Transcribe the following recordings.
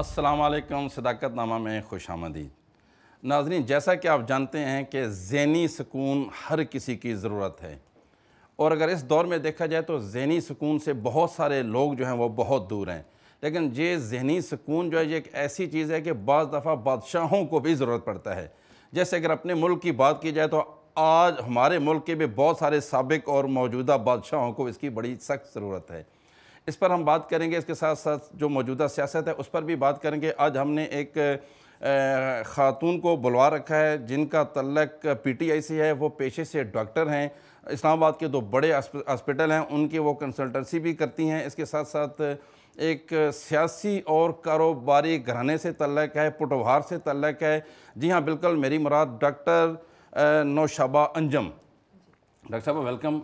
السلام علیکم، صداقت نامہ میں خوش آمدید۔ ناظرین، جیسا کہ آپ جانتے ہیں کہ ذہنی سکون ہر کسی کی ضرورت ہے، اور اگر اس دور میں دیکھا جائے تو ذہنی سکون سے بہت سارے لوگ جو ہیں وہ بہت دور ہیں، لیکن یہ ذہنی سکون جو ہے یہ ایک ایسی چیز ہے کہ بعض دفعہ بادشاہوں کو بھی ضرورت پڑتا ہے۔ جیسے اگر اپنے ملک کی بات کی جائے تو آج ہمارے ملک کے بھی بہت سارے سابق اور موجودہ بادشاہوں کو اس کی بڑی سخت ضرورت ہے۔ اس پر ہم بات کریں گے، اس کے ساتھ ساتھ جو موجودہ سیاست ہے اس پر بھی بات کریں گے۔ آج ہم نے ایک خاتون کو بلوا رکھا ہے جن کا تعلق پی ٹی آئی سے ہے۔ وہ پیشے سے ڈاکٹر ہیں، اسلام آباد کے 2 بڑے ہاسپٹل ہیں ان کی وہ کنسلٹنسی بھی کرتی ہیں۔ اس کے ساتھ ساتھ ایک سیاسی اور کاروباری گھرانے سے تعلق ہے، پٹوہار سے تعلق ہے۔ جی ہاں، بالکل میری مراد ڈاکٹر نوشابہ انجم۔ ڈاکٹر صاحب ویلکم۔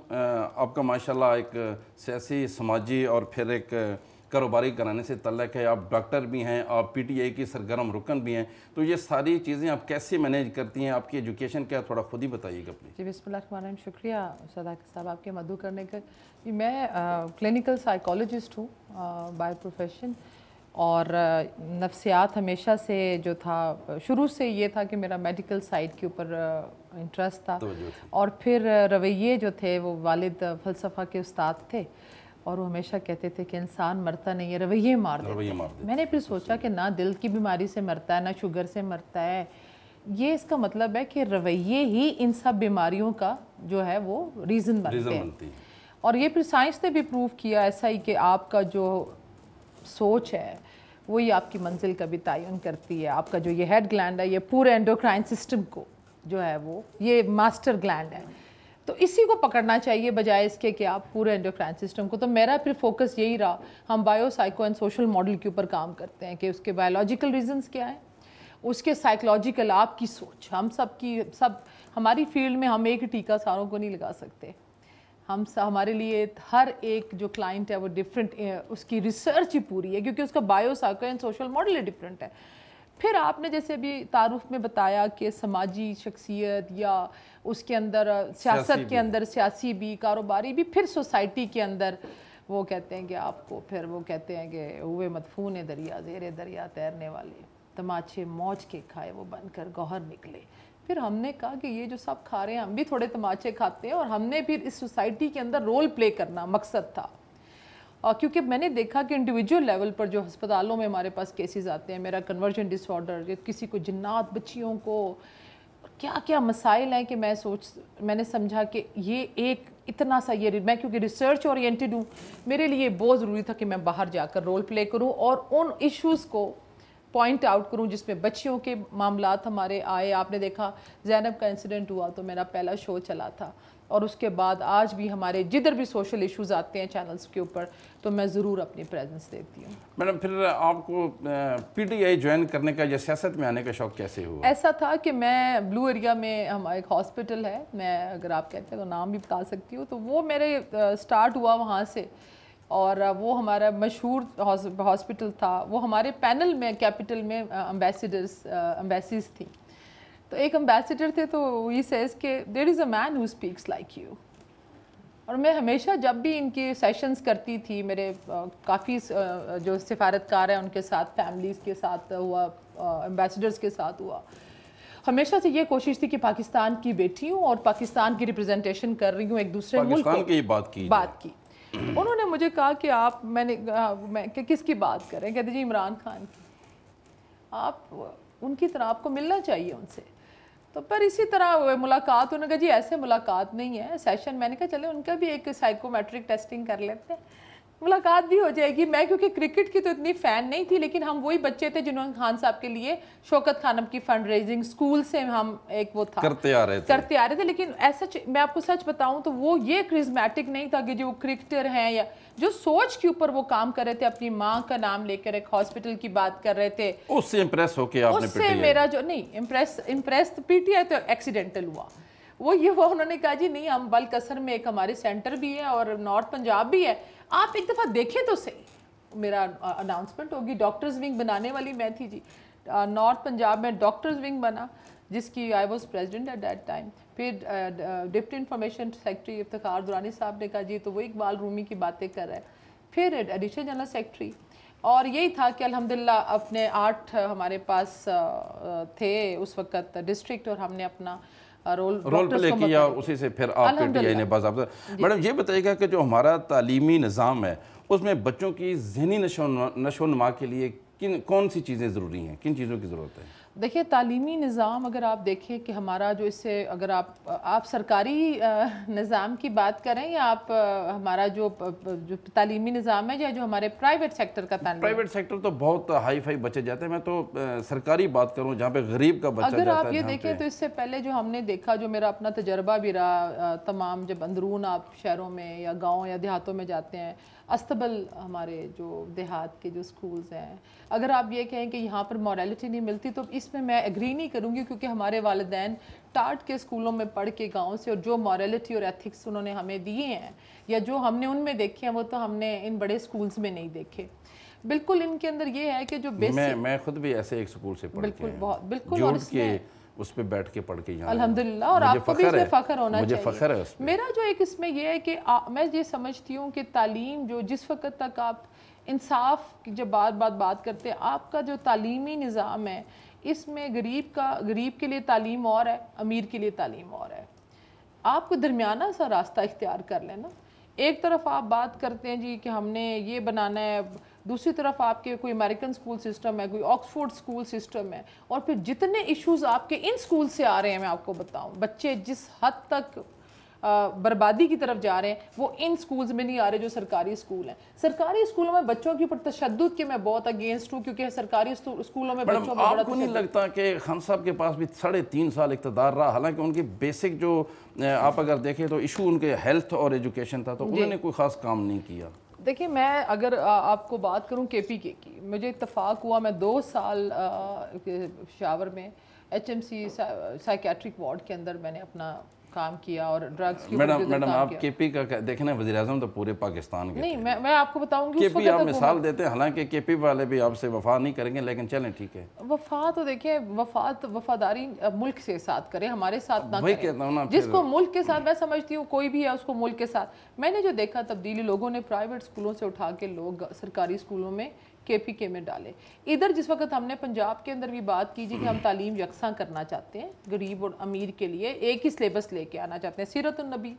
آپ کا ماشاءاللہ ایک سیاسی، سماجی اور پھر ایک کاروباری گھرانے سے تعلق ہے۔ آپ ڈاکٹر بھی ہیں، آپ پی ٹی آئی کی سرگرم رکن بھی ہیں، تو یہ ساری چیزیں آپ کیسے مینیج کرتی ہیں؟ آپ کی ایجوکیشن کیا ہے، تھوڑا خود ہی بتائیے گا پلیز۔ جی بسم اللہ الرحمن الرحیم، شکریہ صداقت صاحب آپ کے مدعو کرنے کا۔ میں کلینکل سائیکالوجسٹ ہوں بائی پروفیشن، اور نفسیات ہمیشہ سے جو تھا، شروع سے یہ تھا کہ میرا میڈیکل سائڈ کے اوپر انٹرسٹ تھا، اور پھر رویے جو تھے، وہ والد فلسفہ کے استاد تھے اور وہ ہمیشہ کہتے تھے کہ انسان مرتا نہیں ہے، رویے مار دیتے ہیں۔ میں نے پھر سوچا کہ نہ دل کی بیماری سے مرتا ہے، نہ شوگر سے مرتا ہے، یہ اس کا مطلب ہے کہ رویے ہی ان سب بیماریوں کا جو ہے وہ ریزن بنتے ہیں۔ اور یہ پھر سائنس نے بھی پروف کیا ایسا ہی کہ آپ کا جو سوچ ہے وہی آپ کی منزل کا بھی تعین کرتی ہے۔ آپ کا جو یہ ہیڈ گلینڈ ہے، یہ پورے انڈوکرائن سسٹم کو جو ہے وہ یہ ماسٹر گلینڈ ہے، تو اسی کو پکڑنا چاہیے بجائے اس کے کہ آپ پورے انڈوکرائن سسٹم کو۔ تو میرا پھر فوکس یہی رہا۔ ہم bio psycho and social model کے اوپر کام کرتے ہیں کہ اس کے بایولوجیکل ریزنز کیا ہیں، اس کے سائیکلوجیکل آپ کی سوچ، ہم سب ہماری فیلڈ میں ہم ایک ٹیکہ ساروں کو نہیں لگا سکتے۔ ہمارے لیے ہر ایک جو کلائنٹ ہے وہ ڈیفرنٹ، اس کی ریسرچ ہی پوری ہے کیونکہ اس کا bio psycho and social model he different ہے۔ پھر آپ نے جیسے ابھی تعارف میں بتایا کہ سماجی شخصیت یا اس کے اندر سیاست کے اندر سیاسی بھی، کاروباری بھی، پھر سوسائٹی کے اندر وہ کہتے ہیں کہ آپ کو پھر وہ کہتے ہیں کہ ہوئے مدفون دریا، زیر دریا تیرنے والے، تماچے موج کے کھائے وہ بن کر گوہر نکلے۔ پھر ہم نے کہا کہ یہ جو سب کھا رہے ہیں ہم بھی تھوڑے تماچے کھاتے ہیں، اور ہم نے پھر اس سوسائٹی کے اندر رول پلے کرنا مقصد تھا۔ اور کیونکہ میں نے دیکھا کہ انڈیویجول لیول پر جو ہسپتالوں میں ہمارے پاس کیسز آتے ہیں، میرا کنورژن ڈس آرڈر، کسی کو جنات، بچیوں کو کیا کیا مسائل ہیں، کہ میں نے سمجھا کہ یہ ایک اتنا سا میں کیونکہ ریسرچ اورینٹڈ ہوں، میرے لیے بہت ضروری تھا کہ میں باہر جا کر رول پلے کروں اور ان ایشوز کو پوائنٹ آؤٹ کروں جس میں بچیوں کے معاملات ہمارے آئے۔ آپ نے دیکھا زینب کا انسیڈنٹ ہوا تو میرا پہلا شو چلا تھا، اور اس کے بعد آج بھی ہمارے جدھر بھی سوشل ایشوز آتے ہیں چینلز کے اوپر تو میں ضرور اپنی پریزنس دیتی ہوں۔ میڈم، پھر آپ کو پی ٹی آئی جوائن کرنے کا یا سیاست میں آنے کا شوق کیسے ہوا؟ ایسا تھا کہ میں بلو ایریا میں ہمارا ایک ہاسپٹل ہے، میں اگر آپ کہتے ہیں تو نام بھی بتا سکتی ہوں، تو وہ میرے سٹارٹ ہوا وہاں سے، اور وہ ہمارا مشہور ہاسپٹل تھا۔ وہ ہمارے پینل میں کیپٹل میں امبیسیز تھیں، تو ایک امبیسیڈر تھے، تو ہی سیز کہ دیر از اے مین ہو اسپیکس لائک یو۔ اور میں ہمیشہ جب بھی ان کی سیشنز کرتی تھی، میرے کافی جو سفارتکار ہیں ان کے ساتھ، فیملیز کے ساتھ ہوا، امبیسیڈرز کے ساتھ ہوا، ہمیشہ سے یہ کوشش تھی کہ پاکستان کی بیٹی ہوں اور پاکستان کی ریپرزنٹیشن کر رہی ہوں ایک دوسرے ملک کو، پاکستان کی بات کی۔ انہوں نے مجھے کہا کہ آپ، میں نے کہ کس کی بات کریں؟ کہتے جی عمران خان کی، آپ ان کی طرح آپ کو ملنا چاہیے ان سے۔ تو پر اسی طرح ملاقات، انہوں نے کہا جی ایسے ملاقات نہیں ہے، سیشن، میں نے کہا چلے ان کا بھی ایک سائیکومیٹرک ٹیسٹنگ کر لیتے ہیں، ملاقات بھی ہو جائے گی۔ میں کیونکہ کرکٹ کی تو اتنی فین نہیں تھی، لیکن ہم وہی بچے تھے جنہوں نے خان صاحب کے لیے شوکت خانم کی فنڈ ریزنگ اسکول سے ہم ایک وہ تھا کرتے آ رہے تھے، لیکن ایسا میں آپ کو سچ بتاؤں تو وہ یہ کرزمیٹک نہیں تھا کہ جو وہ کرکٹر ہیں یا جو سوچ کے اوپر وہ کام کر رہے تھے، اپنی ماں کا نام لے کر ایک ہاسپٹل کی بات کر رہے تھے، اس سے امپریس ہو کے آپ نے اس سے میرا جو نہیں امپریس پی ٹی آئی تو ایکسیڈنٹل ہوا، وہ یہ ہوا انہوں نے کہا جی نہیں، ہم بلکسر میں ایک ہمارے سینٹر بھی ہے اور نارتھ پنجاب بھی ہے، آپ ایک دفعہ دیکھیں تو صحیح۔ میرا اناؤنسمنٹ ہوگی، ڈاکٹرز ونگ بنانے والی میں تھی جی، نارتھ پنجاب میں ڈاکٹرز ونگ بنا، جس کی I was president at that time. پھر deputy information secretary Iftikhar Durrani صاحب نے کہا جی تو وہ اقبال رومی کی باتیں کر رہا ہے، پھر ایڈیشنل جنرل سیکرٹری، اور یہی تھا کہ الحمدللہ اپنے 8 ہمارے پاس تھے اس وقت ڈسٹرکٹ، اور ہم نے اپنا رول پلے کیا اور اسی سے پھر آپ کے ٹی آئی نے باضابطہ۔ میڈم یہ بتائیے گا کہ جو ہمارا تعلیمی نظام ہے اس میں بچوں کی ذہنی نشو و نما کے لیے کون سی چیزیں ضروری ہیں، کن چیزوں کی ضرورت ہے؟ دیکھیں تعلیمی نظام اگر آپ دیکھیں کہ ہمارا جو اس سے اگر آپ سرکاری نظام کی بات کریں یا آپ ہمارا جو تعلیمی نظام ہے یا جو ہمارے پرائیویٹ سیکٹر کا تعلیم، پرائیویٹ سیکٹر تو بہت ہائی فائی بچے جاتے ہیں، میں تو سرکاری بات کروں جہاں پہ غریب کا بچہ جاتا ہے۔ اگر آپ یہ دیکھیں تو اس سے پہلے جو ہم نے دیکھا، جو میرا اپنا تجربہ بھی رہا، تمام جب اندرون آپ شہروں میں یا گاؤں یا دیہاتوں میں جاتے ہیں، استبل ہمارے جو دیہات کے جو سکولز ہیں، اگر آپ یہ کہیں کہ یہاں پر موریلٹی نہیں ملتی تو اس میں ایگری نہیں کروں گی، کیونکہ ہمارے والدین ٹاٹ کے اسکولوں میں پڑھ کے گاؤں سے، اور جو موریلٹی اور ایتھکس انہوں نے ہمیں دیے ہیں یا جو ہم نے ان میں دیکھے ہیں وہ تو ہم نے ان بڑے اسکولز میں نہیں دیکھے۔ بالکل ان کے اندر یہ ہے کہ جو بیسک، میں خود بھی ایسے ایک اسکول سے پڑھ کے بالکل، اور اس پہ بیٹھ کے پڑھ کے یہاں الحمدللہ، اور آپ کو بھی اس میں فخر ہونا چاہیے۔ مجھے فخر ہے اس پہ۔ میرا جو ایک اس میں یہ ہے کہ میں یہ سمجھتی ہوں کہ تعلیم جو جس وقت تک آپ انصاف کی جب بات کرتے ہیں، آپ کا جو تعلیمی نظام ہے اس میں غریب کے لیے تعلیم اور ہے، امیر کے لیے تعلیم اور ہے۔ آپ کو درمیانہ سا راستہ اختیار کر لینا۔ ایک طرف آپ بات کرتے ہیں جی کہ ہم نے یہ بنانا ہے، دوسری طرف آپ کے کوئی امریکن سکول سسٹم ہے، کوئی آکسفورڈ سکول سسٹم ہے، اور پھر جتنے ایشوز آپ کے ان سکول سے آ رہے ہیں، میں آپ کو بتاؤں بچے جس حد تک بربادی کی طرف جا رہے ہیں وہ ان سکولز میں نہیں آ رہے جو سرکاری سکول ہیں۔ سرکاری سکولوں میں بچوں کے اوپر تشدد کے میں بہت اگینسٹ ہوں، کیونکہ سرکاری سکولوں میں بچوں پر آپ کو نہیں لگتا کہ خان صاحب کے پاس بھی 3.5 سال اقتدار رہا، حالانکہ ان کی بیسک جو آپ اگر دیکھیں تو ایشو ان کے ہیلتھ اور ایجوکیشن تھا، تو انہوں نے کوئی خاص کام نہیں کیا؟ دیکھیں میں اگر آپ کو بات کروں کے پی کے کی، مجھے اتفاق ہوا میں 2 سال پشاور میں H M C psychiatric ward کے اندر میں نے اپنا کام کیا اور ڈرگز کی میڈم آپ کے پی کا دیکھیں نا، وزیر اعظم تو پورے پاکستان کے نہیں، میں آپ کو بتاؤں گی کے پی آپ مثال دیتے ہیں، حالانکہ کے پی والے بھی آپ سے وفا نہیں کریں گے، لیکن چلیں ٹھیک ہے۔ وفا تو دیکھیں، وفاداری ملک سے ساتھ کرے، ہمارے ساتھ نہ وہی کرے۔ کہتا ہوں نا، جس کو ملک کے ساتھ، میں سمجھتی ہوں کوئی بھی ہے اس کو ملک کے ساتھ۔ میں نے جو دیکھا تبدیلی، لوگوں نے پرائیویٹ سکولوں سے اٹھا کے لوگ سرکاری سکولوں میں کے پی کے میں ڈالے۔ ادھر جس وقت ہم نے پنجاب کے اندر بھی بات کی جی کہ ہم تعلیم یکساں کرنا چاہتے ہیں، غریب اور امیر کے لیے ایک ہی سلیبس لے کے آنا چاہتے ہیں، سیرت النبی،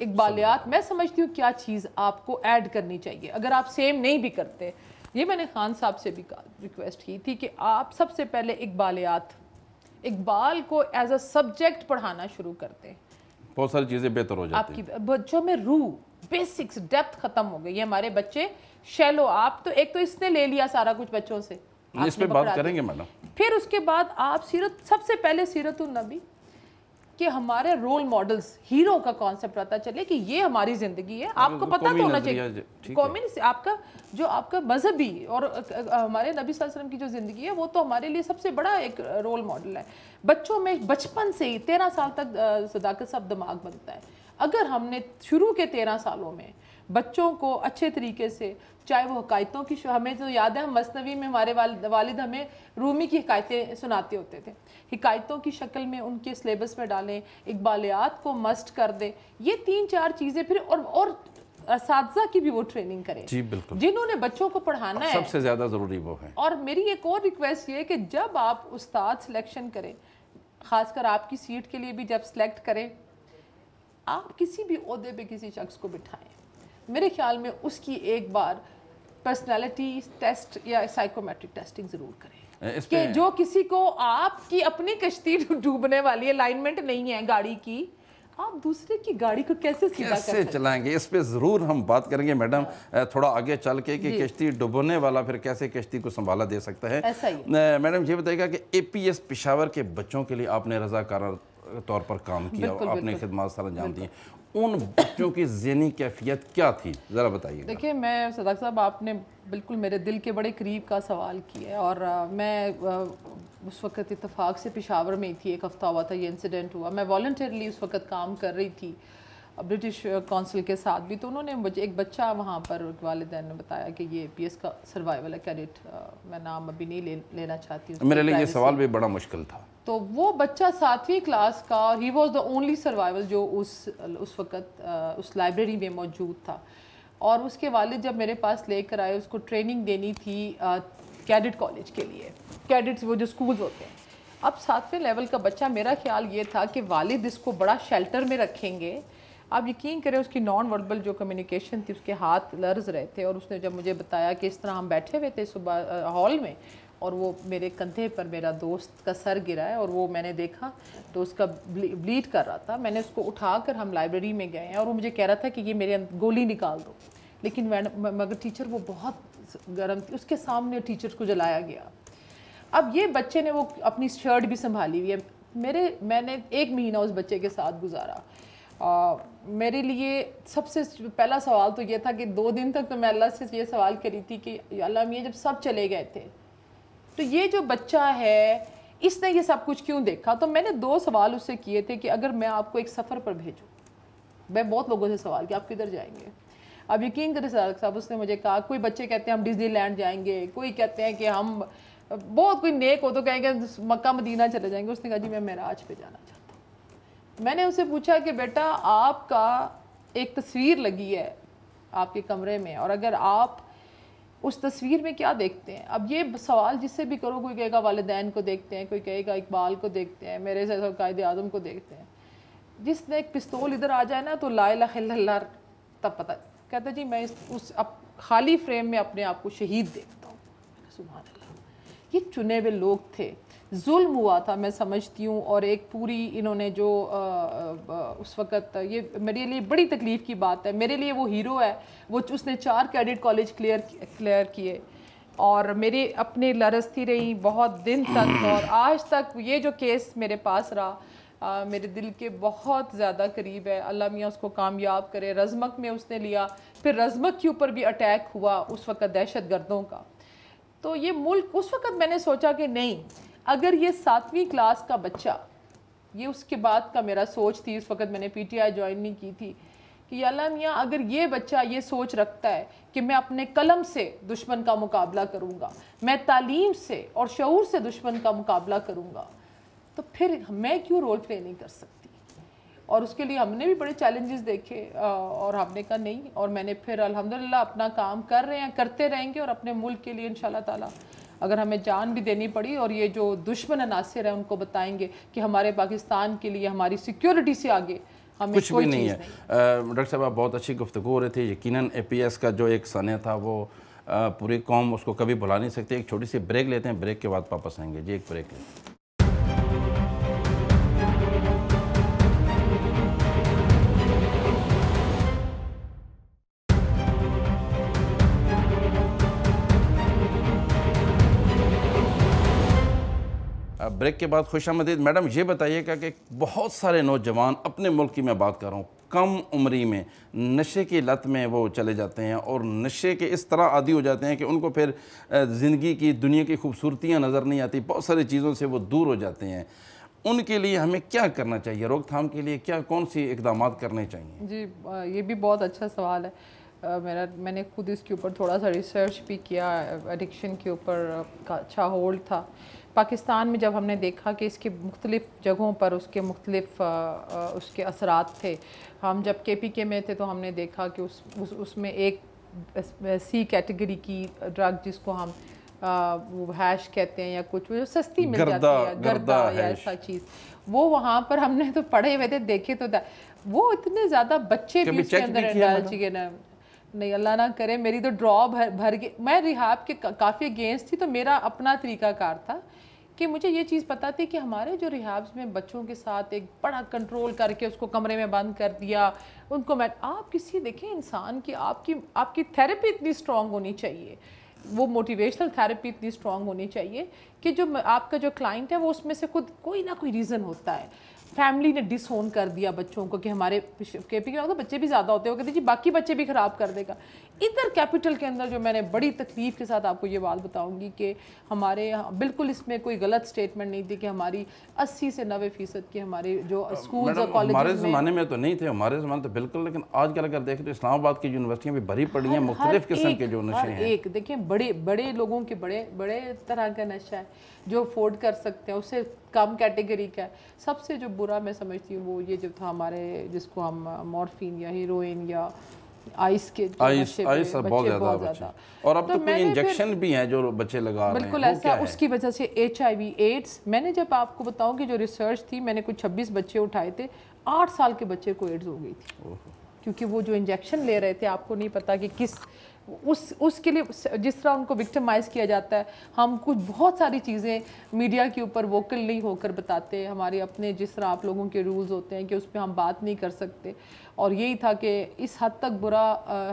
اقبالیات، میں سمجھتی ہوں کیا چیز آپ کو ایڈ کرنی چاہیے اگر آپ سیم نہیں بھی کرتے۔ یہ میں نے خان صاحب سے بھی ریکویسٹ کی تھی کہ آپ سب سے پہلے اقبال کو ایز اے سبجیکٹ پڑھانا شروع کرتے، بہت ساری چیزیں بہتر ہو جاتی ہیں۔ آپ کی بچوں میں روح، بیسکس، ڈیپتھ ختم ہو گئی ہے، ہمارے بچے شیلو، آپ تو ایک تو اس نے لے لیا سارا کچھ بچوں سے، اس پہ بات کریں گے میڈم۔ پھر اس کے بعد آپ سب سے پہلے سیرت النبی، کہ ہمارے رول ماڈلز، ہیرو کا کانسیپٹ پتہ چلے کہ یہ ہماری زندگی ہے۔ آپ کو پتہ تو ہونا چاہیے قومی سے، آپ کا مذہبی اور ہمارے نبی صلی اللہ علیہ وسلم کی جو زندگی ہے وہ تو ہمارے لیے سب سے بڑا ایک رول ماڈل ہے۔ بچوں میں بچپن سے ہی 13 سال تک صداقت صاحب دماغ بنتا ہے۔ اگر ہم نے شروع کے 13 سالوں میں بچوں کو اچھے طریقے سے، چاہے وہ حکایتوں کی، ہمیں تو یاد ہے مثنوی میں ہمارے والد ہمیں رومی کی حکایتیں سناتے ہوتے تھے، حکایتوں کی شکل میں ان کے سلیبس میں ڈالیں، اقبالیات کو مسٹ کر دیں، یہ 3-4 چیزیں، پھر اور اساتذہ کی بھی وہ ٹریننگ کریں جی بالکل، جنہوں نے بچوں کو پڑھانا ہے، سب سے زیادہ ضروری وہ ہے۔ اور میری ایک اور ریکویسٹ یہ ہے کہ جب آپ استاد سلیکشن کریں، خاص کر آپ کی سیٹ کے لیے بھی جب سلیکٹ کریں، آپ کسی بھی عہدے پہ کسی شخص کو بٹھائیں، میرے خیال میں اس کی ایک بار پرسنالٹی ٹیسٹ یا سائیکومیٹرک ٹیسٹنگ ضرور کریں، کہ جو کسی کو، آپ کی اپنی کشتی ڈوبنے والی ہے، الائنمنٹ نہیں ہے گاڑی کی، آپ دوسرے کی گاڑی کو کیسے سیدھا کر سکتے ہیں؟ چلائیں گے، اس پہ ضرور ہم بات کریں گے میڈم، تھوڑا آگے چل کے کہ کشتی ڈوبنے والا پھر کیسے کشتی کو سنبھالا دے سکتا ہے۔ ایسا ہی میڈم یہ بتائیے گا کہ اے پی ایس پشاور کے بچوں کے لیے آپ نے رضاکارانہ طور پر کام کیا، آپ نے خدمات سر انجام دی ہیں، ان بچوں کی ذہنی کیفیت کیا تھی، ذرا بتائیے گا۔ دیکھیں میں صدق صاحب، آپ نے بالکل میرے دل کے بڑے قریب کا سوال کیا ہے، اور میں اس وقت اتفاق سے پشاور میں ہی تھی، ایک ہفتہ ہوا تھا یہ انسیڈنٹ ہوا، میں والنٹیرلی اس وقت کام کر رہی تھی برٹش کونسل کے ساتھ بھی، تو انہوں نے مجھے ایک بچہ وہاں پر والدین نے بتایا کہ یہ پی ایس کا سروائیول ہے کیڈٹ، میں نام ابھی نہیں لینا چاہتی ہوں، میرے لیے یہ سوال بھی بڑا مشکل تھا۔ تو وہ بچہ 7ویں کلاس کا، he was the only survival جو اس وقت اس لائبریری میں موجود تھا۔ اور اس کے والد جب میرے پاس لے کر آئے, اس کو ٹریننگ دینی تھی کیڈٹ کالج کے لیے, کیڈٹس وہ جو سکولز ہوتے ہیں. اب 7ویں لیول کا بچہ, میرا خیال یہ تھا کہ والد اس کو بڑا شیلٹر میں رکھیں گے. آپ یقین کریں اس کی نان وربل جو کمیونیکیشن تھی, اس کے ہاتھ لرز رہے تھے, اور اس نے جب مجھے بتایا کہ اس طرح ہم بیٹھے ہوئے تھے صبح ہال میں, اور وہ میرے کندھے پر میرا دوست کا سر گرا ہے, اور وہ میں نے دیکھا تو اس کا بلیڈ کر رہا تھا. میں نے اس کو اٹھا کر ہم لائبریری میں گئے ہیں, اور وہ مجھے کہہ رہا تھا کہ یہ میرے گولی نکال دو, لیکن مگر ٹیچر وہ بہت گرم تھی, اس کے سامنے ٹیچر کو جلایا گیا. اب یہ بچے نے وہ اپنی شرٹ بھی سنبھالی ہوئی ہے. میں نے 1 مہینہ اس بچے کے ساتھ گزارا. میرے لیے سب سے پہلا سوال تو یہ تھا کہ 2 دن تک تو میں اللہ سے یہ سوال کری تھی کہ یا اللہ میاں جب سب چلے گئے تھے تو یہ جو بچہ ہے اس نے یہ سب کچھ کیوں دیکھا. تو میں نے 2 سوال اس سے کیے تھے کہ اگر میں آپ کو ایک سفر پر بھیجوں, میں بہت لوگوں سے سوال کہ آپ کدھر جائیں گے. اب یقین کریں صاحب, اس نے مجھے کہا کوئی بچے کہتے ہیں ہم ڈزنی لینڈ جائیں گے, کوئی کہتے ہیں کہ ہم بہت کوئی نیک ہو تو کہیں گے مکہ مدینہ چلے جائیں گے. اس نے کہا جی میں معراج پہ جانا چاہتا ہوں. میں نے اسے پوچھا کہ بیٹا آپ کا ایک تصویر لگی ہے آپ کے کمرے میں, اور اگر آپ اس تصویر میں کیا دیکھتے ہیں. اب یہ سوال جس سے بھی کرو, کوئی کہے گا والدین کو دیکھتے ہیں, کوئی کہے گا اقبال کو دیکھتے ہیں, میرے جیسا قائد اعظم کو دیکھتے ہیں. جس نے ایک پستول ادھر آ جائے نا تو لا الہ الا اللہ تب پتہ. کہتا جی میں اس خالی فریم میں اپنے آپ کو شہید دیکھتا ہوں. سبحان اللہ, یہ چنے ہوئے لوگ تھے, ظلم ہوا تھا میں سمجھتی ہوں. اور ایک پوری انہوں نے جو اس وقت, یہ میرے لیے بڑی تکلیف کی بات ہے, میرے لیے وہ ہیرو ہے. وہ اس نے 4 کیڈٹ کالج کلیئر کیے, اور میری اپنی لرزتی رہی بہت دن تک. اور آج تک یہ جو کیس میرے پاس رہا میرے دل کے بہت زیادہ قریب ہے. اللہ میاں اس کو کامیاب کرے. رزمک میں اس نے لیا, پھر رزمک کے اوپر بھی اٹیک ہوا اس وقت دہشت گردوں کا. تو یہ ملک, اس وقت میں نے سوچا کہ نہیں, اگر یہ 7ویں کلاس کا بچہ, یہ اس کے بعد کا میرا سوچ تھی, اس وقت میں نے پی ٹی آئی جوائن نہیں کی تھی, کہ یا اللہ میاں اگر یہ بچہ یہ سوچ رکھتا ہے کہ میں اپنے قلم سے دشمن کا مقابلہ کروں گا, میں تعلیم سے اور شعور سے دشمن کا مقابلہ کروں گا, تو پھر میں کیوں رول پلے نہیں کر سکتی. اور اس کے لیے ہم نے بھی بڑے چیلنجز دیکھے, اور ہم نے کہا نہیں. اور میں نے پھر الحمدللہ اپنا کام کر رہے ہیں, کرتے رہیں گے, اور اپنے ملک کے لیے انشاءاللہ تعالیٰ اگر ہمیں جان بھی دینی پڑی, اور یہ جو دشمن عناصر ہیں ان کو بتائیں گے کہ ہمارے پاکستان کے لیے ہماری سیکیورٹی سے آگے ہمیں کچھ بھی کوئی نہیں چیز ہے. ڈاکٹر صاحب آپ بہت اچھی گفتگو ہو رہی تھی. یقیناً اے پی ایس کا جو ایک سنہ تھا وہ پوری قوم اس کو کبھی بھلا نہیں سکتی. ایک چھوٹی سی بریک لیتے ہیں, بریک کے بعد واپس آئیں گے. جی ایک بریک لیتے ہیں. بریک کے بعد خوش آمدید. میڈم یہ بتائیے گا کہ بہت سارے نوجوان اپنے ملک کی میں بات کر رہا ہوں, کم عمری میں نشے کی لت میں وہ چلے جاتے ہیں, اور نشے کے اس طرح عادی ہو جاتے ہیں کہ ان کو پھر زندگی کی, دنیا کی خوبصورتیاں نظر نہیں آتی, بہت ساری چیزوں سے وہ دور ہو جاتے ہیں. ان کے لیے ہمیں کیا کرنا چاہیے, روک تھام کے لیے کون سی اقدامات کرنے چاہیے؟ جی یہ بھی بہت اچھا سوال ہے. میں نے خود اس کے اوپر تھوڑا سا ریسرچ بھی کیا. ایڈکشن کے اوپر اچھا ہولڈ تھا پاکستان میں. جب ہم نے دیکھا کہ اس کے مختلف جگہوں پر اس کے مختلف اس کے اثرات تھے. ہم جب کے پی کے میں تھے تو ہم نے دیکھا کہ اس میں ایک سی کیٹیگری کی ڈرگ جس کو ہم وہ ہیش کہتے ہیں یا کچھ جو سستی مل جاتی ہے, گردہ یا ایسا چیز, وہ وہاں پر ہم نے تو پڑھے ہوئے تھے, دیکھے تو وہ اتنے زیادہ بچے بھی اس کے اندر انڈلج گئے نا. نہیں اللہ نہ کرے, میری تو ڈرا بھر گئی. میں ریہاب کے کافی اگینسٹ تھی, تو میرا اپنا طریقہ کار تھا کہ مجھے یہ چیز پتہ تھی کہ ہمارے جو ریہابس میں بچوں کے ساتھ ایک بڑا کنٹرول کر کے اس کو کمرے میں بند کر دیا, ان کو آپ کسی دیکھیں انسان کی آپ کی تھیراپی اتنی اسٹرانگ ہونی چاہیے, وہ موٹیویشنل تھیراپی اتنی اسٹرانگ ہونی چاہیے کہ جو آپ کا جو کلائنٹ ہے وہ اس میں سے خود کوئی نہ کوئی ریزن ہوتا ہے. فیملی نے ڈس اون کر دیا بچوں کو کہ ہمارے کے پی کے بچے بھی زیادہ ہوتے ہیں, وہ کہتے ہیں جی باقی بچے بھی خراب کر دے گا. ادھر کیپٹل کے اندر جو میں نے بڑی تکلیف کے ساتھ آپ کو یہ بات بتاؤں گی کہ ہمارے بالکل اس میں کوئی غلط سٹیٹمنٹ نہیں تھی کہ ہماری 80 سے 90% کی ہماری جو اسکولز اور کالجز میں, ہمارے زمانے میں تو نہیں تھے, ہمارے زمانے تو بالکل, لیکن آج کل اگر دیکھیں تو اسلام آباد کی یونیورسٹیاں بھی بھری پڑی ہیں مختلف قسم کے جو نشے ہیں. ایک دیکھیں بڑے لوگوں کے بڑے طرح کا نشہ ہے جو افورڈ کر سکتے ہیں, اس سے کم کیٹیگری کا ہے. سب سے جو برا میں سمجھتی ہوں وہ یہ جو تھا ہمارے جس کو ہم مورفین یا ہیروئن یا آئس کے آئس بہت زیادہ بچے، اور اب تو کوئی انجیکشن بھی ہیں جو بچے لگا رہے ہیں، بالکل ایسا، اس کی وجہ سے HIV ایڈز. میں نے جب آپ کو بتاؤں کہ جو ریسرچ تھی، میں نے کچھ 26 بچے اٹھائے تھے، 8 سال کے بچے کو ایڈز ہو گئی تھی، کیونکہ وہ جو انجیکشن لے رہے تھے، آپ کو نہیں پتا کہ کس اس کے لیے جس طرح ان کو وکٹمائز کیا جاتا ہے. ہم کچھ بہت ساری چیزیں میڈیا کے اوپر ووکل نہیں ہو کر بتاتے، ہمارے اپنے جس طرح آپ لوگوں کے رولز ہوتے ہیں کہ اس پہ ہم بات نہیں کر سکتے. اور یہی تھا کہ اس حد تک برا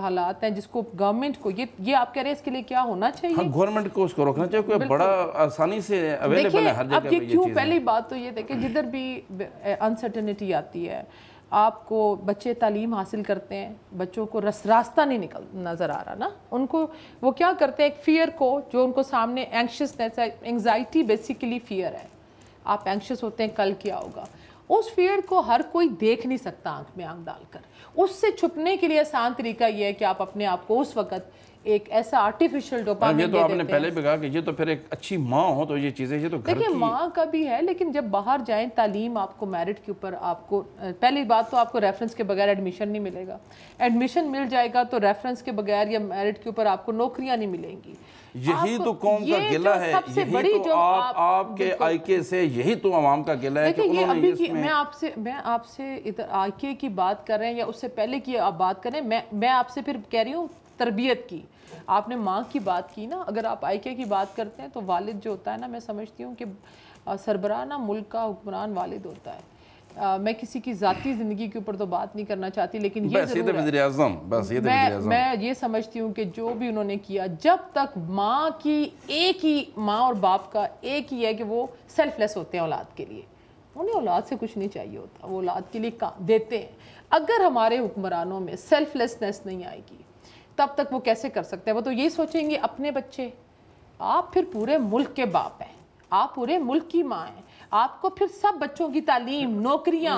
حالات ہیں جس کو گورنمنٹ کو یہ آپ کہہ رہے ہیں اس کے لیے کیا ہونا چاہیے؟ ہاں، گورنمنٹ کو اس کو روکنا چاہیے، کوئی بڑا آسانی سے اویلیبل ہے ہر جگہ پہ یہ کیوں. چیزیں. پہلی بات تو یہ تھا کہ جدھر بھی انسرٹنٹی آتی ہے، آپ کو بچے تعلیم حاصل کرتے ہیں، بچوں کو راستہ نہیں نظر آ رہا نا، ان کو وہ کیا کرتے ہیں، ایک فیئر کو جو ان کو سامنے اینکشسنس ہے، انگزائٹی بیسیکلی فیئر ہے. آپ اینکشس ہوتے ہیں کل کیا ہوگا، اس فیئر کو ہر کوئی دیکھ نہیں سکتا آنکھ میں آنکھ ڈال کر. اس سے چھپنے کے لیے آسان طریقہ یہ ہے کہ آپ اپنے آپ کو اس وقت ایک ایسا آرٹیفیشل ڈوپامین یہ تو آپ نے پہلے بھی کہا کہ یہ تو پھر ایک اچھی ماں ہو تو یہ چیزیں، یہ تو گھر کی. دیکھیں ماں کا بھی ہے، لیکن جب باہر جائیں تعلیم آپ کو میرٹ کے اوپر، آپ کو پہلی بات تو آپ کو ریفرنس کے بغیر ایڈمیشن نہیں ملے گا. ایڈمیشن مل جائے گا تو ریفرنس کے بغیر یا میرٹ کے اوپر آپ کو نوکریاں نہیں ملیں گی. یہی تو قوم کا گلہ ہے، یہی تو آپ کے آئی کے سے، یہی تو عوام کا گلہ ہے کہ انہوں نے اس میں. میں آپ سے ادھر آئی کے کی بات کر رہے ہیں یا اس سے پہلے کی آپ بات کر رہے ہیں، میں آپ سے پھر کہہ رہی ہوں تربیت کی. آپ نے ماں کی بات کی نا، اگر آپ آئی کے کی بات کرتے ہیں تو والد جو ہوتا ہے نا، میں سمجھتی ہوں کہ سربراہ نا ملک کا حکمران والد ہوتا ہے. میں کسی کی ذاتی زندگی کے اوپر تو بات نہیں کرنا چاہتی، لیکن یہ ضرور ہے میں یہ سمجھتی ہوں کہ جو بھی انہوں نے کیا، جب تک ماں کی ایک ہی ماں اور باپ کا ایک ہی ہے کہ وہ سیلف لیس ہوتے ہیں اولاد کے لیے، انہیں اولاد سے کچھ نہیں چاہیے ہوتا، وہ اولاد کے لیے دیتے ہیں. اگر ہمارے حکمرانوں میں سیلف لیسنس نہیں آئے گی تب تک وہ کیسے کر سکتے ہیں؟ وہ تو یہی سوچیں گے اپنے بچے. آپ پھر پورے ملک کے باپ ہیں، آپ پورے ملک کی ماں ہیں، آپ کو پھر سب بچوں کی تعلیم، نوکریاں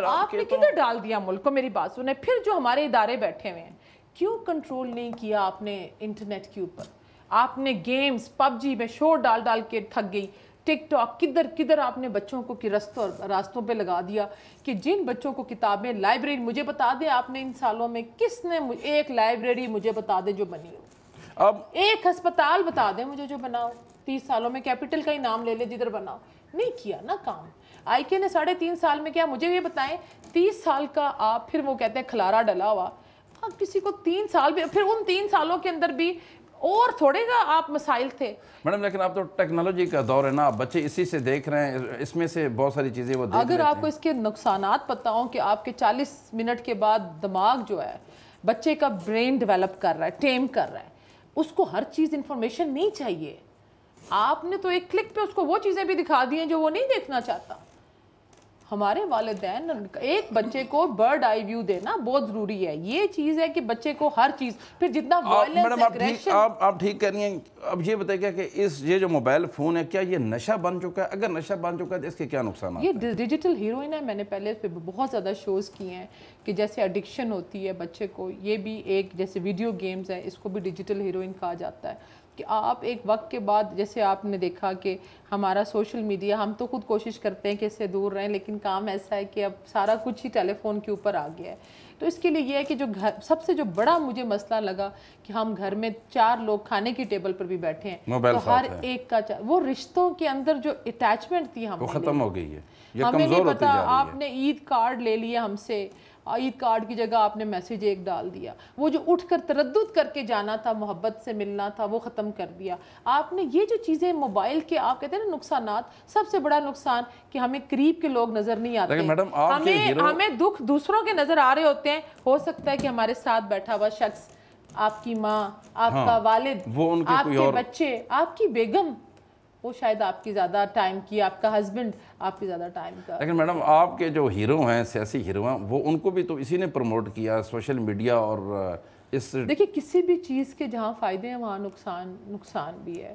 آپ نے کدھر ڈال دیا ملک کو. میری بات سنیں، پھر جو ہمارے ادارے بیٹھے ہوئے ہیں، کیوں کنٹرول نہیں کیا آپ نے انٹرنیٹ کے اوپر؟ آپ نے گیمز PUBG میں شور ڈال کے تھک گئی. ٹک ٹاک کدھر آپ نے بچوں کو راستوں پہ لگا دیا کہ جن بچوں کو کتابیں، لائبریری، مجھے بتا دیں آپ نے ان سالوں میں کس نے ایک لائبریری مجھے بتا دیں جو بنی ہو، اب ایک ہسپتال بتا دیں مجھے جو بنا ہو 30 سالوں میں، کیپٹل کا ہی نام لے لے جدھر بنا ہو. نہیں کیا نا کام. آئی کے نے 3.5 سال میں کیا؟ مجھے یہ بتائیں 30 سال کا آپ، پھر وہ کہتے ہیں کھلارا ڈلا ہوا، کسی کو 3 سال بھی، پھر ان 3 سالوں کے اندر بھی اور تھوڑے گا آپ مسائل تھے. میڈم لیکن آپ تو ٹیکنالوجی کا دور ہے نا، بچے اسی سے دیکھ رہے ہیں، اس میں سے بہت ساری چیزیں وہ دیکھ رہے ہیں. اگر آپ کو اس کے نقصانات پتہ ہوں کہ آپ کے 40 منٹ کے بعد دماغ جو ہے بچے کا برین ڈیولپ کر رہا ہے، ٹیم کر رہا ہے، اس کو ہر چیز انفارمیشن نہیں چاہیے. آپ نے تو ایک کلک پہ اس کو وہ چیزیں بھی دکھا دی ہیں جو وہ نہیں دیکھنا چاہتا. ہمارے والدین ایک بچے کو برڈ آئی ویو دینا بہت ضروری ہے. یہ چیز ہے کہ بچے کو ہر چیز، پھر جتنا وائلنس، ایگریشن. آپ ٹھیک کہہ رہی ہیں. اب یہ بتائیے کہ یہ جو موبائل فون ہے، کیا یہ نشہ بن چکا ہے؟ اگر نشہ بن چکا ہے تو اس کے کیا نقصانات ہیں؟ یہ ڈیجیٹل ہیروئن ہے. میں نے پہلے اس پہ بہت زیادہ شوز کیے ہیں کہ جیسے ایڈکشن ہوتی ہے بچے کو، یہ بھی ایک جیسے ویڈیو گیمز ہے، اس کو بھی ڈیجیٹل ہیروئن کہا جاتا ہے. کہ آپ ایک وقت کے بعد، جیسے آپ نے دیکھا کہ ہمارا سوشل میڈیا، ہم تو خود کوشش کرتے ہیں کہ اس سے دور رہیں، لیکن کام ایسا ہے کہ اب سارا کچھ ہی ٹیلی فون کے اوپر آ گیا ہے. تو اس کے لیے یہ ہے کہ جو سب سے جو بڑا مجھے مسئلہ لگا کہ ہم گھر میں 4 لوگ کھانے کی ٹیبل پر بھی بیٹھے ہیں تو ہر ایک کا وہ رشتوں کے اندر جو اٹیچمنٹ تھی وہ ختم ہو گئی ہے، ہمیں نہیں پتا. آپ نے عید کارڈ لے لیا ہم سے، عید کارڈ کی جگہ آپ نے میسیج ایک ڈال دیا. وہ جو اٹھ کر تردد کر کے جانا تھا، محبت سے ملنا تھا، وہ ختم کر دیا آپ نے. یہ جو چیزیں موبائل کے، آپ کہتے ہیں نا نقصانات، سب سے بڑا نقصان کہ ہمیں قریب کے لوگ نظر نہیں آتے. ہمیں دکھ دوسروں کے نظر آ رہے ہوتے ہیں. ہو سکتا ہے کہ ہمارے ساتھ بیٹھا ہوا شخص، آپ کی ماں، آپ کا والد، آپ کے بچے، آپ کی بیگم، وہ شاید آپ کی زیادہ ٹائم کی، آپ کا ہسبینڈ آپ کی زیادہ ٹائم کا. لیکن میڈم آپ کے جو ہیرو ہیں، سیاسی ہیرو ہیں، وہ ان کو بھی تو اسی نے پروموٹ کیا، سوشل میڈیا. اور اس دیکھیں کسی بھی چیز کے جہاں فائدے ہیں وہاں نقصان بھی ہے.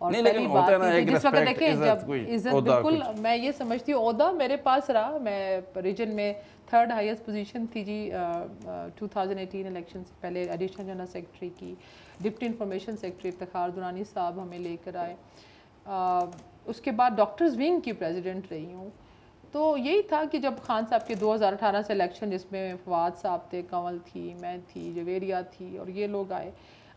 اور نہیں پہلی لیکن بات ہوتا ہے نا ایک جس وقت ریسپیکٹ دیکھیں عزت جب کوئی عزت عہدہ بالکل کچھ میں یہ سمجھتی ہوں عہدہ میرے پاس رہا. میں ریجن میں 3rd ہائیسٹ پوزیشن تھی جی 2018 الیکشن سے پہلے. ایڈیشنل جنرل سیکرٹری کی deputy information secretary Iftikhar Durrani صاحب ہمیں لے کر آئے. اس کے بعد ڈاکٹرز ونگ کی پریزیڈنٹ رہی ہوں. تو یہی تھا کہ جب خان صاحب کے 2018 سے الیکشن جس میں فواد صاحب تھے, کنول تھی, میں تھی, جویریہ تھی اور یہ لوگ آئے.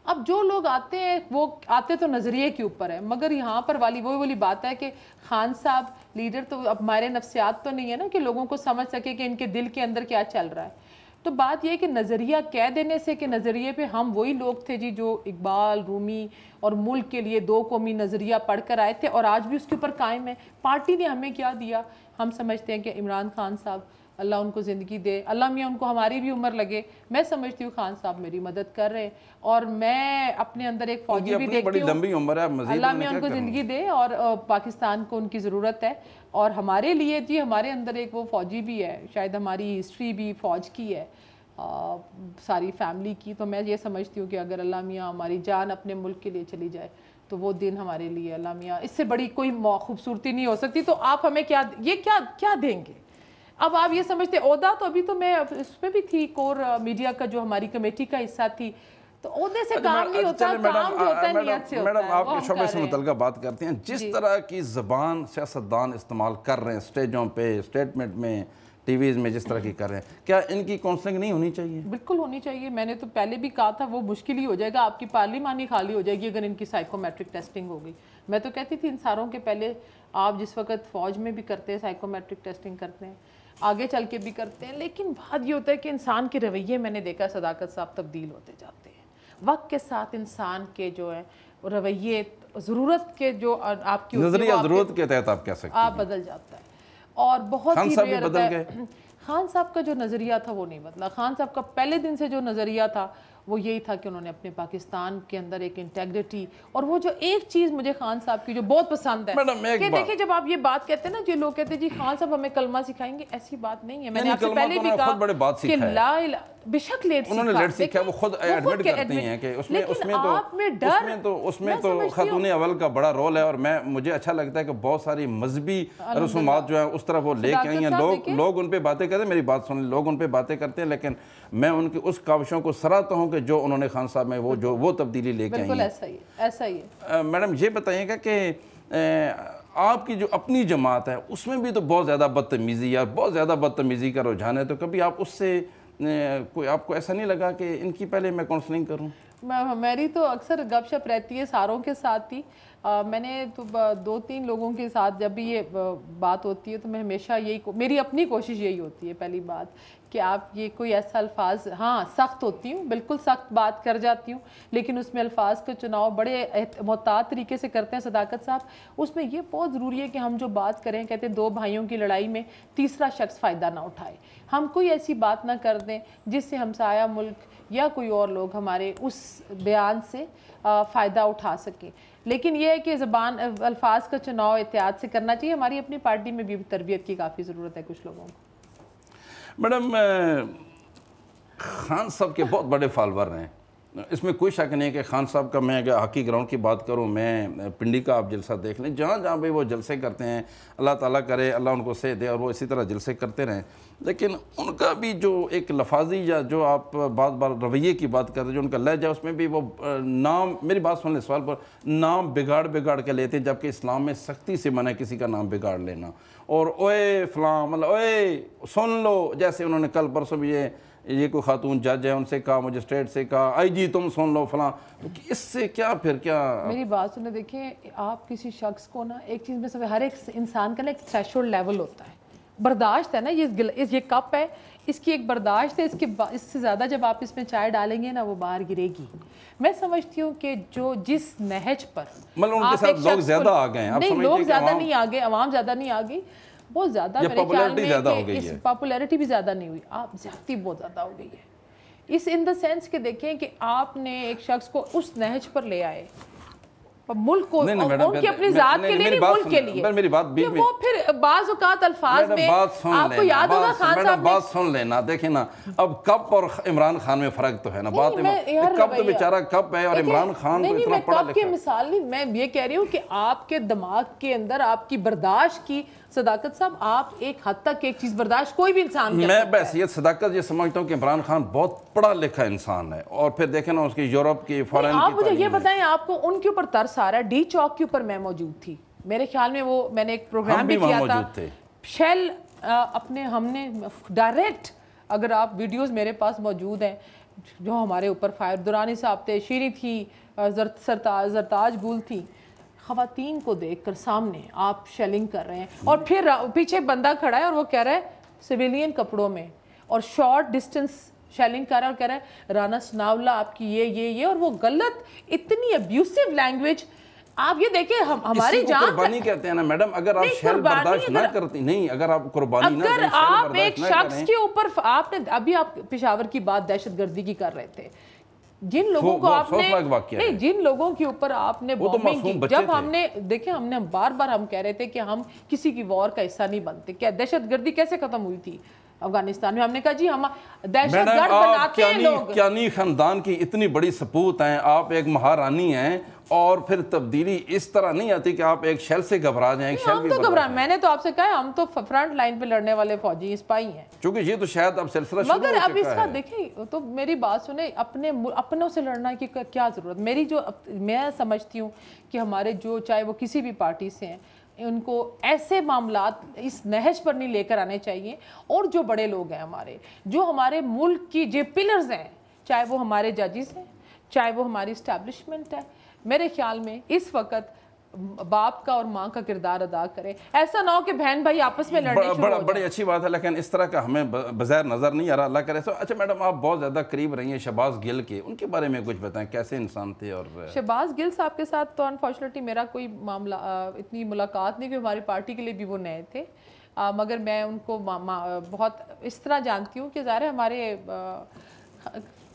اب جو لوگ آتے ہیں وہ آتے تو نظریے کے اوپر ہے, مگر یہاں پر وہی بات ہے کہ خان صاحب لیڈر تو اب ہمارے نفسیات تو نہیں ہے نا کہ لوگوں کو سمجھ سکے کہ ان کے دل کے اندر کیا چل رہا ہے. تو بات یہ ہے کہ نظریہ کہہ دینے سے کہ نظریے پہ ہم وہی لوگ تھے جی جو اقبال, رومی اور ملک کے لیے 2 قومی نظریہ پڑھ کر آئے تھے اور آج بھی اس کے اوپر قائم ہے. پارٹی نے ہمیں کیا دیا؟ ہم سمجھتے ہیں کہ عمران خان صاحب اللہ ان کو زندگی دے, اللہ میاں ان کو ہماری بھی عمر لگے. میں سمجھتی ہوں خان صاحب میری مدد کر رہے ہیں اور میں اپنے اندر ایک فوجی بھی دیکھتی ہوں. لمبی عمر ہے, اللہ میاں ان کو زندگی دے اور پاکستان کو ان کی ضرورت ہے. اور ہمارے لیے جی ہمارے اندر ایک وہ فوجی بھی ہے, شاید ہماری ہسٹری بھی فوج کی ہے ساری فیملی کی. تو میں یہ سمجھتی ہوں کہ اگر اللہ میاں ہماری جان اپنے ملک کے لیے چلی جائے تو وہ دن ہمارے لیے اللہ میاں اس سے بڑی کوئی خوبصورتی نہیں ہو سکتی. تو آپ ہمیں کیا دیں گے؟ اب آپ یہ سمجھتے عہدہ تو ابھی تو میں اس میں بھی تھی کور میڈیا کا جو ہماری کمیٹی کا حصہ تھی. تو عہدے سے کام نہیں ہوتا, کام جو ہوتا ہے نیت سے ہوتا ہے. میڈم آپ کے شعبے سے متعلقہ بات کرتے ہیں, جس طرح کی زبان سیاستدان استعمال کر رہے ہیں اسٹیجوں پہ, اسٹیٹمنٹ میں, ٹی ویز میں جس طرح کی کر رہے ہیں, کیا ان کی کاؤنسلنگ نہیں ہونی چاہیے؟ بالکل ہونی چاہیے. میں نے تو پہلے بھی کہا تھا وہ مشکل ہی ہو جائے گا, آپ کی پارلیمانی خالی ہو جائے گی اگر ان کی سائیکومیٹرک ٹیسٹنگ ہو گئی. میں تو کہتی تھی ان ساروں کے پہلے آپ جس وقت فوج میں بھی کرتے ہیں سائیکومیٹرک ٹیسٹنگ کرتے ہیں, آگے چل کے بھی کرتے ہیں. لیکن بات یہ ہوتا ہے کہ انسان کے رویے میں نے دیکھا صداقت صاحب تبدیل ہوتے جاتے ہیں وقت کے ساتھ. انسان کے جو ہے رویے ضرورت کے جو آپ کی نظریہ ضرورت کے تحت آپ کہہ سکتے ہیں آپ بدل جاتا ہے. اور بہت ہی ریئر ہوتا ہے. خان صاحب کا جو نظریہ تھا وہ نہیں بدلا. خان صاحب کا پہلے دن سے جو نظریہ تھا وہ یہی تھا کہ انہوں نے اپنے پاکستان کے اندر ایک انٹیگریٹی, اور وہ جو ایک چیز مجھے خان صاحب کی جو بہت پسند ہے کہ دیکھیں جب آپ یہ بات کہتے ہیں نا جو لوگ کہتے ہیں جی خان صاحب ہمیں کلمہ سکھائیں گے, ایسی بات نہیں ہے. میں نے آپ سے پہلے بھی کہا کہ لا الہ بے شک لیٹ سیکھا, انہوں نے لیٹ سیکھا, وہ خود ایڈمٹ کرتی ہیں کہ اس میں تو خاتون اول کا بڑا رول ہے. اور مجھے اچھا لگتا ہے کہ بہت ساری مذہبی رسومات جو ہیں اس طرح وہ لے کے آئی ہیں. لوگ ان پہ باتیں کرتے ہیں, میری بات سنیں, لوگ ان پہ باتیں کرتے ہیں, لیکن میں ان کی اس کاوشوں کو سراہتا ہوں کہ جو انہوں نے خان صاحب میں وہ تبدیلی لے کے آئی ہیں. بالکل ایسا ہی ہے. میڈم یہ بتائیے گا کہ آپ کی جو اپنی جماعت ہے اس میں بھی تو بہت زیادہ بدتمیزی ہے, بہت زیادہ بدتمیزی کا رجحان ہے, تو کبھی آپ اس سے کوئی آپ کو ایسا نہیں لگا کہ ان کی پہلے میں کاؤنسلنگ کروں؟ میری تو اکثر گپ شپ رہتی ہے ساروں کے ساتھ ہی. میں نے تو 2-3 لوگوں کے ساتھ جب بھی یہ بات ہوتی ہے تو میں ہمیشہ میری اپنی کوشش یہی ہوتی ہے پہلی بات کہ آپ یہ کوئی ایسا الفاظ, ہاں سخت ہوتی ہوں, بالکل سخت بات کر جاتی ہوں, لیکن اس میں الفاظ کا چناؤ بڑے محتاط طریقے سے کرتے ہیں صداقت صاحب. اس میں یہ بہت ضروری ہے کہ ہم جو بات کریں, کہتے ہیں 2 بھائیوں کی لڑائی میں تیسرا شخص فائدہ نہ اٹھائے. ہم کوئی ایسی بات نہ کر دیں جس سے ہمسایہ ملک یا کوئی اور لوگ ہمارے اس بیان سے فائدہ اٹھا سکیں. لیکن یہ ہے کہ زبان الفاظ کا چناؤ احتیاط سے کرنا چاہیے. ہماری اپنی پارٹی میں بھی تربیت کی کافی ضرورت ہے کچھ لوگوں کو. میڈم خان صاحب کے بہت بڑے فالوور ہیں, اس میں کوئی شک نہیں ہے کہ خان صاحب کا, میں اگر ہاکی گراؤنڈ کی بات کروں, میں پنڈی کا آپ جلسہ دیکھ لیں, جہاں بھی وہ جلسے کرتے ہیں, اللہ تعالیٰ کرے اللہ ان کو صحت دے اور وہ اسی طرح جلسے کرتے رہیں. لیکن ان کا بھی جو ایک لفاظی یا جو آپ بار رویے کی بات کرتے ہیں, جو ان کا لہجہ, اس میں بھی وہ نام, میری بات سن لیں سوال پر, نام بگاڑ کے لیتے ہیں, جبکہ اسلام میں سختی سے منع ہے کسی کا نام بگاڑ لینا. اور اوے فلاں, مطلب اوے سن لو, جیسے انہوں نے کل پرسوں بھی یہ کوئی خاتون جج ہے, ان سے کہا, مجسٹریٹ سے کہا, آئی جی تم سن لو فلاں. اس سے کیا میری بات سنیں, دیکھیں آپ کسی شخص کو نا ایک چیز میں سمجھ, ہر ایک انسان کا نا ایک تھریشولڈ لیول ہوتا ہے, برداشت ہے نا, یہ کپ ہے, اس کی ایک برداشت ہے, اس سے زیادہ جب آپ اس میں چائے ڈالیں گے نا وہ باہر گرے گی. میں سمجھتی ہوں کہ جس نہج پر مطلب ان کے ساتھ لوگ زیادہ آ گئے ہیں, نہیں لوگ زیادہ نہیں آ گئے, عوام زیادہ نہیں آ گئی, بہت زیادہ میرے خیال میں پاپولیرٹی بھی زیادہ نہیں ہوئی, آپ زیادتی بہت زیادہ ہو گئی ہے. اس ان دا سینس کہ دیکھیں کہ آپ نے ایک شخص کو اس نہج پر لے آئے, ملک کو ان کی اپنی ذات کے لیے نہیں ملک کے لیے میری بات بیچ میں وہ پھر بعض اوقات الفاظ میں آپ کو یاد ہوگا خان صاحب بات سن لینا دیکھیں نا اب کپ اور عمران خان میں فرق تو ہے نا بات کپ تو بیچارہ کپ ہے اور عمران خان تو اتنا پڑھا لکھا ہے. مثال نہیں میں یہ کہہ رہی ہوں کہ آپ کے دماغ کے اندر آپ کی برداشت کی صداقت صاحب آپ ایک حد تک ایک چیز برداشت کوئی بھی انسان کر سکتا ہے. میں بحیثیت صداقت یہ سمجھتا ہوں کہ عمران خان بہت پڑھا لکھا انسان ہے اور پھر دیکھیں نا اس کی یورپ کی فارن کی آپ مجھے یہ بتائیں آپ کو ان کے اوپر ترس آ رہا ہے. ڈی چوک کے اوپر میں موجود تھی میرے خیال میں وہ میں نے ایک پروگرام بھی کیا تھا شیل اپنے ہم نے ڈائریکٹ اگر آپ ویڈیوز میرے پاس موجود ہیں جو ہمارے اوپر فائر دورانی صاحب تھے شیری تھی زرتاج گل تھی خواتین کو دیکھ کر سامنے آپ شیلنگ کر رہے ہیں اور پھر پیچھے بندہ کھڑا ہے اور وہ کہہ رہا ہے سویلین کپڑوں میں اور شارٹ ڈسٹنس شیلنگ کر رہا ہے اور کہہ رہا ہے رانا ثناءاللہ آپ کی یہ اور وہ غلط اتنی ابیوسو لینگویج. آپ یہ دیکھیں ہماری جان قربانی کہتے ہیں نا میڈم اگر آپ شیل برداشت نہ کرتی نہیں اگر آپ قربانی نہ اگر آپ ایک شخص کے اوپر آپ نے ابھی آپ پشاور کی بات دہشت گردی کی کر رہے تھے جن لوگوں کو آپ نے نہیں جن لوگوں کے اوپر آپ نے بومبنگ کی جب ہم نے دیکھیں ہم نے بار بار ہم کہہ رہے تھے کہ ہم کسی کی وار کا حصہ نہیں بنتے. کیا دہشت گردی کیسے ختم ہوئی تھی افغانستان میں؟ ہم نے کہا جی ہم دہشت گرد بناتے ہیں لوگ. کیانی خاندان کی اتنی بڑی سپوت ہیں آپ ایک مہارانی ہیں اور پھر تبدیلی اس طرح نہیں آتی کہ آپ ایک شیل سے گھبرا جائیں. ہم تو گھبرا میں نے تو آپ سے کہا ہم تو فرنٹ لائن پہ لڑنے والے فوجی سپاہی ہیں چونکہ یہ تو شاید اب سلسلہ شروع ہو چکا ہے. مگر اب اس کا دیکھیں تو میری بات سنیں اپنوں سے لڑنا کی کیا ضرورت. میری جو میں سمجھتی ہوں کہ ہمارے جو چاہے وہ کسی بھی پارٹی سے ہیں ان کو ایسے معاملات اس نہج پر نہیں لے کر آنے چاہیے. اور جو بڑے لوگ ہیں ہمارے جو ہمارے ملک کی جو پلرز ہیں چاہے وہ ہمارے ججز ہیں چاہے وہ ہماری اسٹیبلشمنٹ ہے میرے خیال میں اس وقت باپ کا اور ماں کا کردار ادا کریں. ایسا نہ ہو کہ بہن بھائی آپس میں لڑنے شروع ہو جائیں. بڑی اچھی بات ہے لیکن اس طرح کا ہمیں بظاہر نظر نہیں آ رہا. اللہ کرے. اچھا میڈم آپ بہت زیادہ قریب رہی ہیں شہباز گل کے ان کے بارے میں کچھ بتائیں کیسے انسان تھے. اور شہباز گل صاحب کے ساتھ تو انفارچونیٹلی میرا کوئی معاملہ اتنی ملاقات نہیں کہ ہماری پارٹی کے لیے بھی وہ نئے تھے مگر میں ان کو بہت اس طرح جانتی ہوں کہ ظاہر ہمارے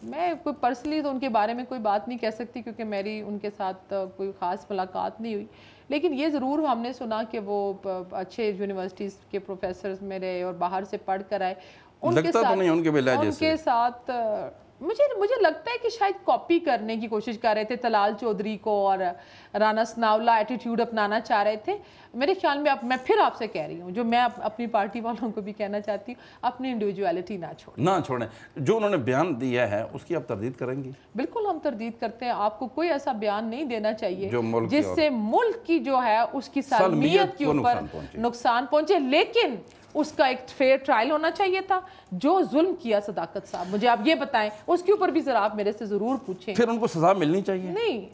میں کوئی پرسنلی تو ان کے بارے میں کوئی بات نہیں کہہ سکتی کیونکہ میری ان کے ساتھ کوئی خاص ملاقات نہیں ہوئی. لیکن یہ ضرور ہم نے سنا کہ وہ اچھے یونیورسٹیز کے پروفیسرز میں رہے اور باہر سے پڑھ کر آئے. ان کے ساتھ مجھے لگتا ہے کہ شاید کاپی کرنے کی کوشش کر رہے تھے طلال چودھری کو اور رانا ثناءاللہ ایٹیٹیوڈ اپنانا چاہ رہے تھے. میرے خیال میں پھر آپ سے کہہ رہی ہوں جو میں اپنی پارٹی والوں کو بھی کہنا چاہتی ہوں اپنی انڈیویجویلٹی نہ چھوڑیں. جو انہوں نے بیان دیا ہے اس کی آپ تردید کریں گی؟ بالکل ہم تردید کرتے ہیں. آپ کو کوئی ایسا بیان نہیں دینا چاہیے جس سے ملک کی جو ہے اس کی سالمیت کے اوپر نقصان پہنچے. لیکن اس کا ایک فیئر ٹرائل ہونا چاہیے تھا. جو ظلم کیا صداقت صاحب مجھے آپ یہ بتائیں اس کے اوپر بھی ذرا آپ میرے سے ضرور پوچھیں. پھر ان کو سزا ملنی چاہیے. نہیں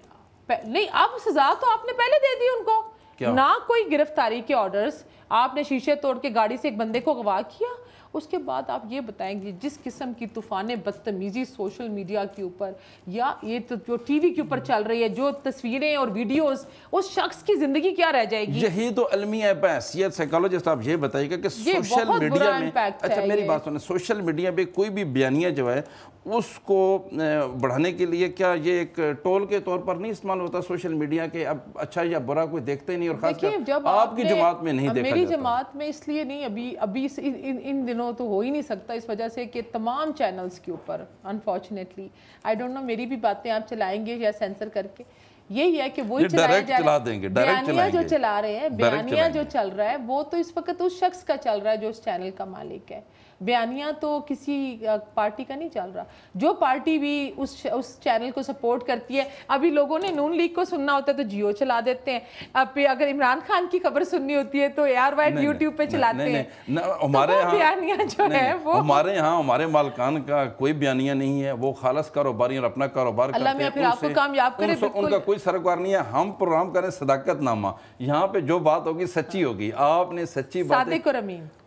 آپ سزا تو آپ نے پہلے دے دی ان کو. نہ کوئی گرفتاری کے آرڈرز آپ نے شیشے توڑ کے گاڑی سے ایک بندے کو اغوا کیا. اس کے بعد آپ یہ بتائیں گے جس قسم کی طوفان بدتمیزی سوشل میڈیا کے اوپر یا یہ جو ٹی وی کے اوپر چل رہی ہے جو تصویریں اور ویڈیوز اس شخص کی زندگی کیا رہ جائے گی. یہی تو علمی ہے بحیثیت سائیکالوجسٹ آپ یہ بتائیے گا کہ سوشل میڈیا میں اچھا میری بات سنیں سوشل میڈیا پہ کوئی بھی بیانیہ جو ہے اس کو بڑھانے کے لیے کیا یہ ایک ٹول کے طور پر نہیں استعمال ہوتا سوشل میڈیا کے؟ اب اچھا یا برا کوئی دیکھتے نہیں اور خاص کر آپ کی جماعت میں نہیں دیکھا جاتا. میری جماعت میں اس لیے نہیں ابھی ان دنوں تو ہو ہی نہیں سکتا اس وجہ سے کہ تمام چینلز کے اوپر انفارچونیٹلی آئی ڈونٹ نو میری بھی باتیں آپ چلائیں گے یا سینسر کر کے یہی ہے کہ وہی چلایا جا رہا ہے. بیانیہ جو چلا رہے ہیں بیانیہ جو چل رہا ہے وہ تو اس وقت اس شخص کا چل رہا ہے جو اس چینل کا مالک ہے. بیانیہ تو کسی پارٹی کا نہیں چل رہا. جو پارٹی بھی اس چینل کو سپورٹ کرتی ہے ابھی لوگوں نے نون لیگ کو سننا ہوتا ہے تو جیو چلا دیتے ہیں. اب اگر عمران خان کی خبر سننی ہوتی ہے تو ایئر وائٹ یوٹیوب پہ چلاتے ہیں. ہمارے یہاں ہمارے مالکان کا کوئی بیانیہ نہیں ہے. وہ خالص کاروباری اور اپنا کاروبار کرتے ہیں. اللہ میں پھر آپ کو کامیاب کرے. ان کا کوئی سرکار نہیں ہے. ہم پروگرام کریں صداقت نامہ یہاں پہ جو بات ہوگی سچی ہوگی. آپ نے سچی بات صادق اور امین